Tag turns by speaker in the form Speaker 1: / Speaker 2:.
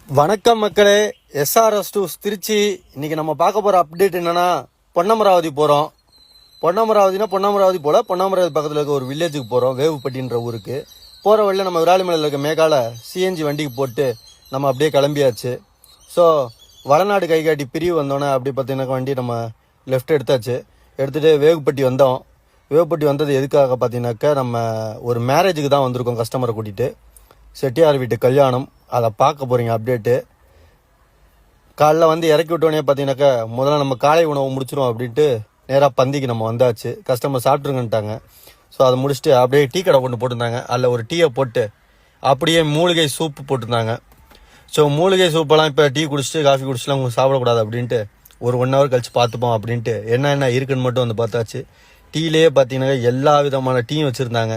Speaker 1: வணக்கம் மக்களே, SRS two's Trichy. இன்னைக்கு நம்ம பார்க்க போற அப்டேட் என்னன்னா, பொன்னமராவதி போறோம். பொன்னமராவதி போல பொன்னமராவதி பக்கத்தில் இருக்க ஒரு வில்லேஜுக்கு போறோம், வேவுப்பட்டின்ற ஊருக்கு. போற வழியில நம்ம விராலிமலையில் இருக்க மேகால சிஎன்ஜி வண்டிக்கு போட்டு நம்ம அப்படியே கிளம்பியாச்சு. ஸோ வளநாடு கைகாட்டி பிரிவு வந்தோன்னே அப்படி பார்த்தீங்கன்னா வண்டி நம்ம லெஃப்ட் எடுத்துட்டு வேவுப்பட்டி வந்தோம். வேவுப்பட்டி வந்தது எதுக்காக பார்த்தீங்கன்னாக்கா, நம்ம ஒரு மேரேஜுக்கு தான் வந்திருக்கோம் கஸ்டமரை கூட்டிகிட்டு. செட்டியார் வீட்டு கல்யாணம், அதை பார்க்க போகிறீங்க அப்டேட்டு. காலைல வந்து இறக்கி விட்டோன்னே பார்த்தீங்கன்னாக்கா, முதல்ல நம்ம காலை உணவு முடிச்சிடும் அப்படின்ட்டு நேராக பந்திக்கு நம்ம வந்தாச்சு. கஸ்டமர் சாப்பிட்ருங்கன்ட்டாங்க. ஸோ அதை முடிச்சுட்டு அப்படியே டீ கடை கொண்டு போட்டிருந்தாங்க. அதில் ஒரு டீயை போட்டு அப்படியே மூலிகை சூப்பு போட்டிருந்தாங்க. ஸோ மூலிகை சூப்பெல்லாம் இப்போ டீ குடிச்சிட்டு காஃபி குடிச்சிட்டுலாம் உங்களுக்கு சாப்பிடக்கூடாது அப்படின்ட்டு ஒரு 1 hour கழிச்சு பார்த்துப்போம் அப்படின்ட்டு என்ன இருக்குன்னு மட்டும் வந்து பார்த்தாச்சு. டீலேயே பார்த்தீங்கன்னா எல்லா விதமான டீயும் வச்சுருந்தாங்க.